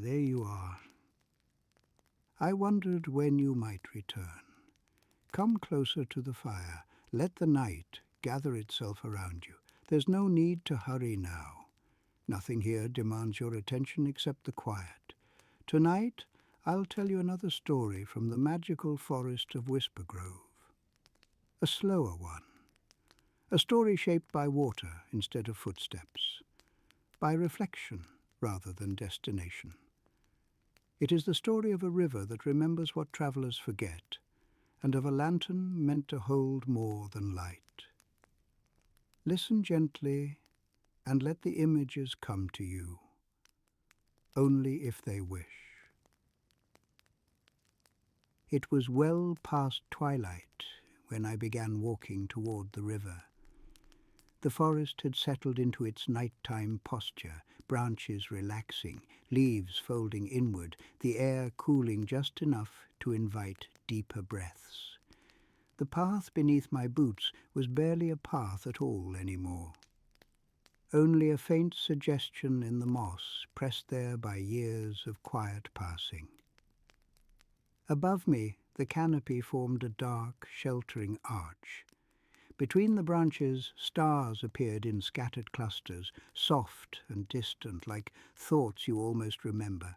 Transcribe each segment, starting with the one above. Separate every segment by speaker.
Speaker 1: there you are. I wondered when you might return. Come closer to the fire. Let the night gather itself around you. There's no need to hurry now. Nothing here demands your attention except the quiet. Tonight, I'll tell you another story from the magical forest of Whispergrove. A slower one. A story shaped by water instead of footsteps. By reflection rather than destination. It is the story of a river that remembers what travelers forget, and of a lantern meant to hold more than light. Listen gently and let the images come to you, only if they wish. It was well past twilight when I began walking toward the river. The forest had settled into its nighttime posture, branches relaxing, leaves folding inward, the air cooling just enough to invite deeper breaths. The path beneath my boots was barely a path at all anymore. Only a faint suggestion in the moss, pressed there by years of quiet passing. Above me, the canopy formed a dark, sheltering arch. Between the branches, stars appeared in scattered clusters, soft and distant, like thoughts you almost remember.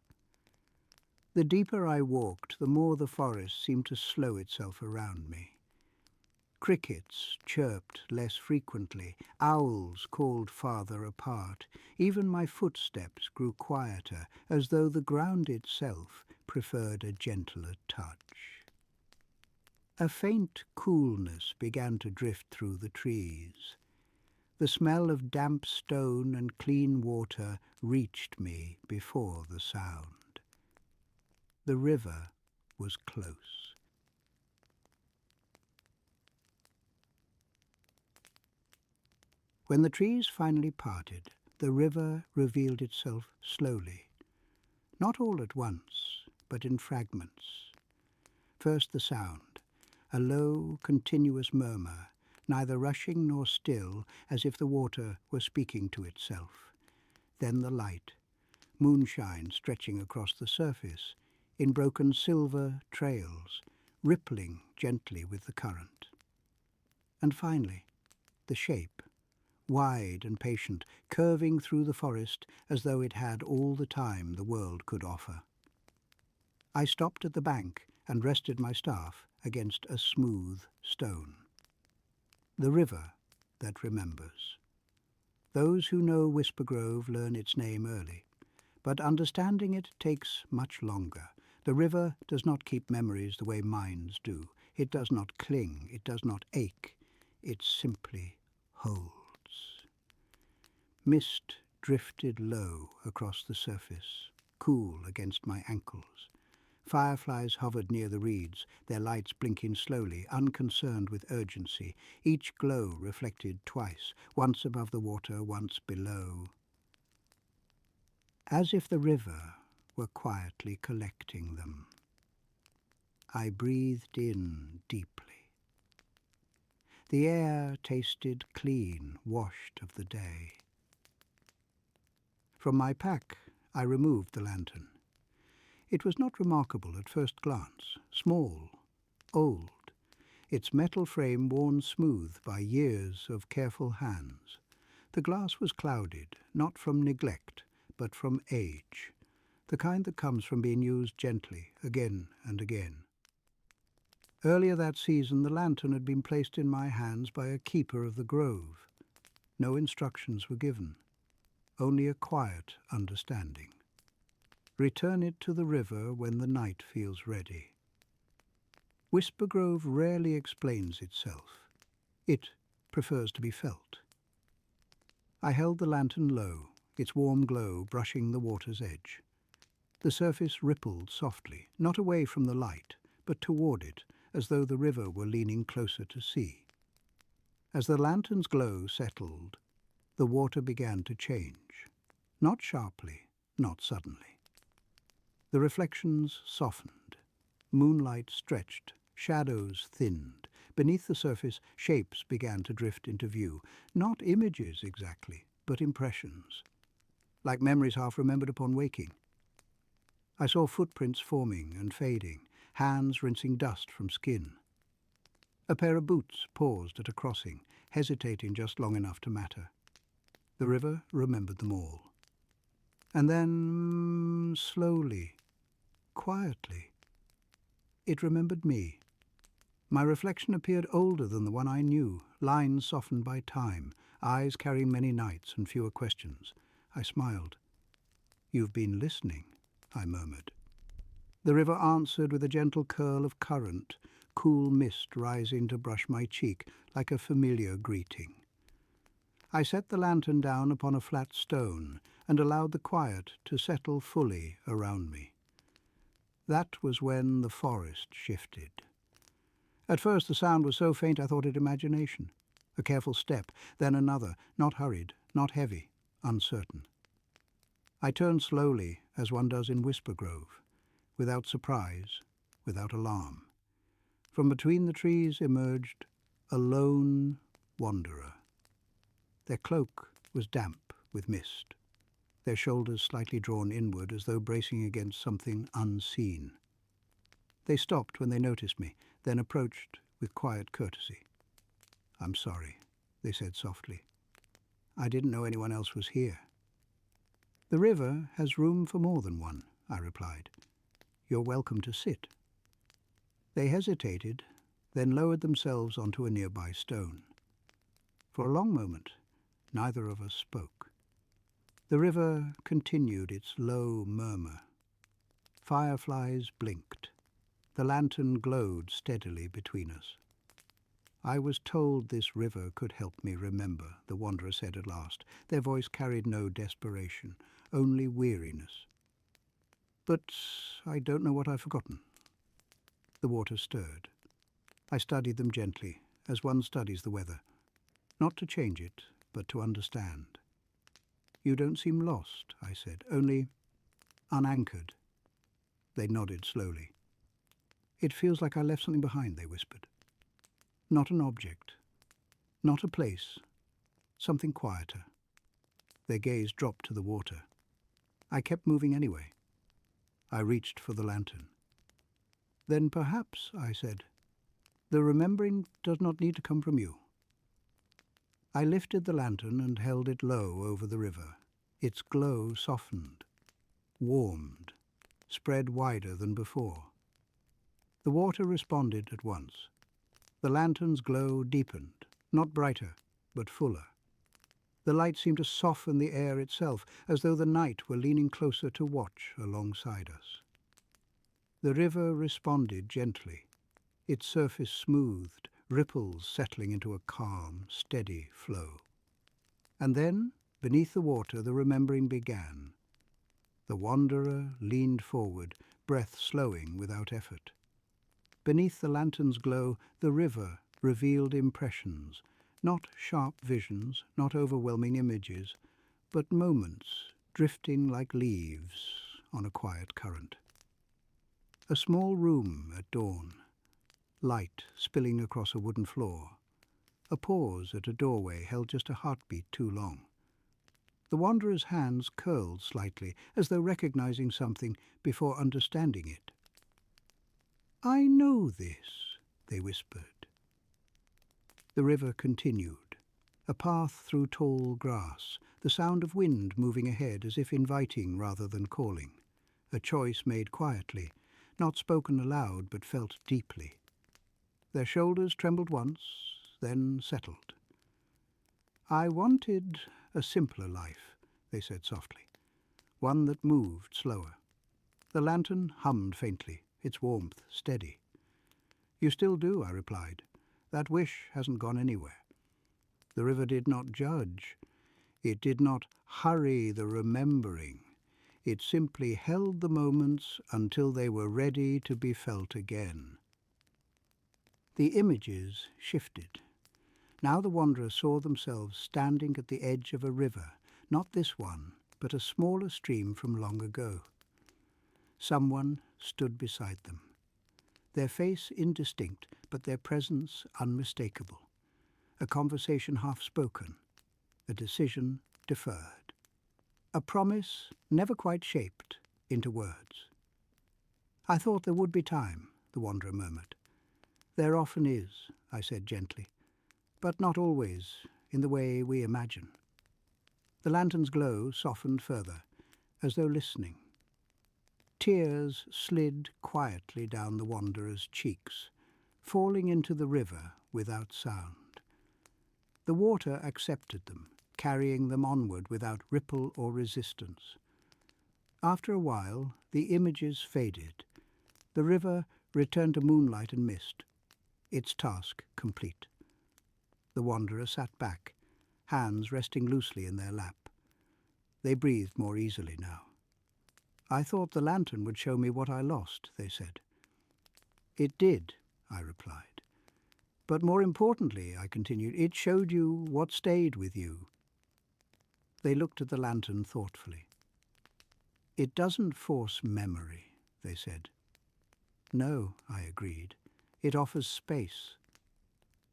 Speaker 1: The deeper I walked, the more the forest seemed to slow itself around me. Crickets chirped less frequently, owls called farther apart. Even my footsteps grew quieter, as though the ground itself preferred a gentler touch. A faint coolness began to drift through the trees. The smell of damp stone and clean water reached me before the sound. The river was close. When the trees finally parted, the river revealed itself slowly. Not all at once, but in fragments. First the sound. A low, continuous murmur, neither rushing nor still, as if the water were speaking to itself. Then the light, moonshine stretching across the surface, in broken silver trails, rippling gently with the current. And finally, the shape, wide and patient, curving through the forest as though it had all the time the world could offer. I stopped at the bank and rested my staff against a smooth stone. The river that remembers. Those who know Whispergrove learn its name early, but understanding it takes much longer. The river does not keep memories the way minds do. It does not cling, it does not ache, it simply holds. Mist drifted low across the surface, cool against my ankles. Fireflies hovered near the reeds, their lights blinking slowly, unconcerned with urgency. Each glow reflected twice, once above the water, once below. As if the river were quietly collecting them. I breathed in deeply. The air tasted clean, washed of the day. From my pack, I removed the lantern. It was not remarkable at first glance, small, old, its metal frame worn smooth by years of careful hands. The glass was clouded, not from neglect, but from age, the kind that comes from being used gently, again and again. Earlier that season, the lantern had been placed in my hands by a keeper of the grove. No instructions were given, only a quiet understanding. Return it to the river when the night feels ready. Whispergrove rarely explains itself. It prefers to be felt. I held the lantern low, its warm glow brushing the water's edge. The surface rippled softly, not away from the light, but toward it, as though the river were leaning closer to sea. As the lantern's glow settled, the water began to change. Not sharply, not suddenly. The reflections softened. Moonlight stretched, shadows thinned. Beneath the surface, shapes began to drift into view. Not images exactly, but impressions. Like memories half remembered upon waking. I saw footprints forming and fading, hands rinsing dust from skin. A pair of boots paused at a crossing, hesitating just long enough to matter. The river remembered them all. And then, slowly, quietly, it remembered me. My reflection appeared older than the one I knew, lines softened by time, eyes carrying many nights and fewer questions. I smiled. "You've been listening," I murmured. The river answered with a gentle curl of current, cool mist rising to brush my cheek like a familiar greeting. I set the lantern down upon a flat stone and allowed the quiet to settle fully around me. That was when the forest shifted. At first the sound was so faint I thought it imagination. A careful step, then another, not hurried, not heavy, uncertain. I turned slowly, as one does in Whispergrove, without surprise, without alarm. From between the trees emerged a lone wanderer. Their cloak was damp with mist, their shoulders slightly drawn inward as though bracing against something unseen. They stopped when they noticed me, then approached with quiet courtesy. "I'm sorry," they said softly. "I didn't know anyone else was here." "The river has room for more than one," I replied. "You're welcome to sit." They hesitated, then lowered themselves onto a nearby stone. For a long moment, neither of us spoke. The river continued its low murmur. Fireflies blinked. The lantern glowed steadily between us. "I was told this river could help me remember," the wanderer said at last. Their voice carried no desperation, only weariness. "But I don't know what I've forgotten." The water stirred. I studied them gently, as one studies the weather, not to change it, but to understand. "You don't seem lost," I said, "only unanchored." They nodded slowly. "It feels like I left something behind," they whispered. "Not an object, not a place, something quieter." Their gaze dropped to the water. I kept moving anyway. I reached for the lantern. "Then perhaps," I said, "the remembering does not need to come from you." I lifted the lantern and held it low over the river. Its glow softened, warmed, spread wider than before. The water responded at once. The lantern's glow deepened, not brighter, but fuller. The light seemed to soften the air itself, as though the night were leaning closer to watch alongside us. The river responded gently, its surface smoothed, ripples settling into a calm, steady flow. And then, beneath the water, the remembering began. The wanderer leaned forward, breath slowing without effort. Beneath the lantern's glow, the river revealed impressions, not sharp visions, not overwhelming images, but moments drifting like leaves on a quiet current. A small room at dawn, light spilling across a wooden floor. A pause at a doorway held just a heartbeat too long. The wanderer's hands curled slightly, as though recognizing something before understanding it. "I know this," they whispered. The river continued, a path through tall grass, the sound of wind moving ahead as if inviting rather than calling, a choice made quietly, not spoken aloud but felt deeply. Their shoulders trembled once, then settled. "I wanted a simpler life," they said softly, "one that moved slower." The lantern hummed faintly, its warmth steady. "You still do," I replied. "That wish hasn't gone anywhere." The river did not judge. It did not hurry the remembering. It simply held the moments until they were ready to be felt again. The images shifted. Now the wanderers saw themselves standing at the edge of a river, not this one, but a smaller stream from long ago. Someone stood beside them, their face indistinct, but their presence unmistakable. A conversation half-spoken, a decision deferred. A promise never quite shaped into words. I thought there would be time, the wanderer murmured. There often is, I said gently, but not always in the way we imagine. The lantern's glow softened further, as though listening. Tears slid quietly down the wanderer's cheeks, falling into the river without sound. The water accepted them, carrying them onward without ripple or resistance. After a while, the images faded. The river returned to moonlight and mist, its task complete. The wanderer sat back, hands resting loosely in their lap. They breathed more easily now. I thought the lantern would show me what I lost, they said. It did, I replied. But more importantly, I continued, it showed you what stayed with you. They looked at the lantern thoughtfully. It doesn't force memory, they said. No, I agreed. It offers space.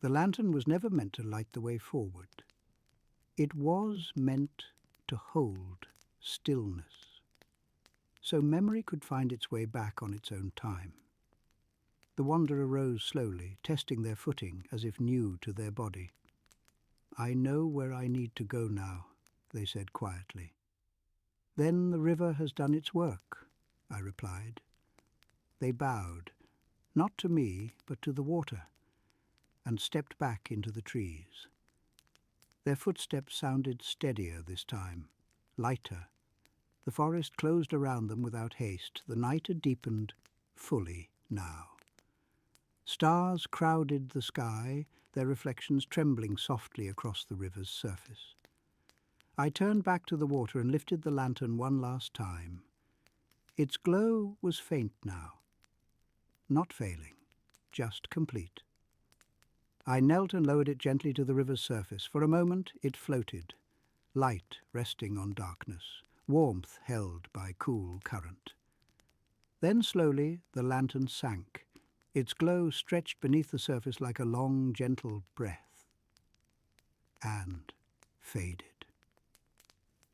Speaker 1: The lantern was never meant to light the way forward. It was meant to hold stillness, so memory could find its way back on its own time. The wanderer rose slowly, testing their footing as if new to their body. I know where I need to go now, they said quietly. Then the river has done its work, I replied. They bowed, not to me, but to the water, and stepped back into the trees. Their footsteps sounded steadier this time, lighter. The forest closed around them without haste. The night had deepened fully now. Stars crowded the sky, their reflections trembling softly across the river's surface. I turned back to the water and lifted the lantern one last time. Its glow was faint now, not failing, just complete. I knelt and lowered it gently to the river's surface. For a moment it floated, light resting on darkness, warmth held by cool current. Then slowly the lantern sank. Its glow stretched beneath the surface like a long, gentle breath, and faded.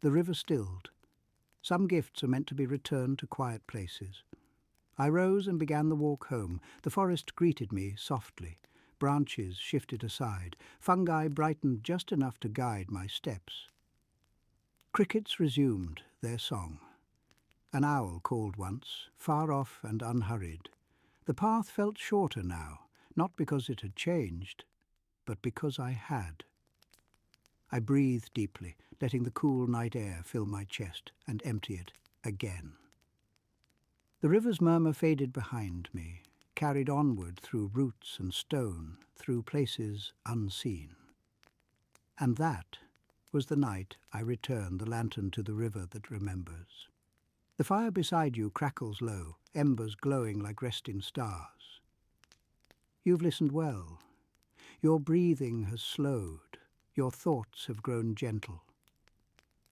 Speaker 1: The river stilled. Some gifts are meant to be returned to quiet places. I rose and began the walk home. The forest greeted me softly. Branches shifted aside. Fungi brightened just enough to guide my steps. Crickets resumed their song. An owl called once, far off and unhurried. The path felt shorter now, not because it had changed, but because I had. I breathed deeply, letting the cool night air fill my chest, and empty it again. The river's murmur faded behind me, carried onward through roots and stone, through places unseen. And that was the night I returned the lantern to the river that remembers. The fire beside you crackles low, embers glowing like resting stars. You've listened well. Your breathing has slowed. Your thoughts have grown gentle.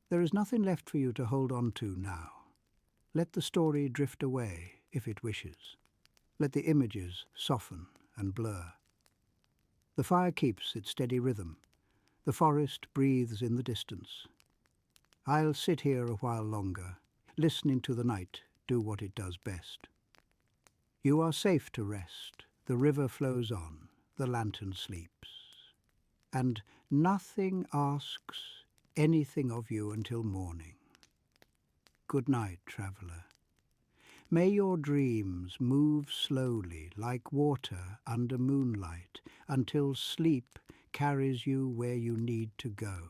Speaker 1: There is nothing left for you to hold on to now. Let the story drift away if it wishes. Let the images soften and blur. The fire keeps its steady rhythm. The forest breathes in the distance. I'll sit here a while longer, listening to the night do what it does best. You are safe to rest. The river flows on. The lantern sleeps. And nothing asks anything of you until morning. Good night, traveller. May your dreams move slowly like water under moonlight until sleep carries you where you need to go.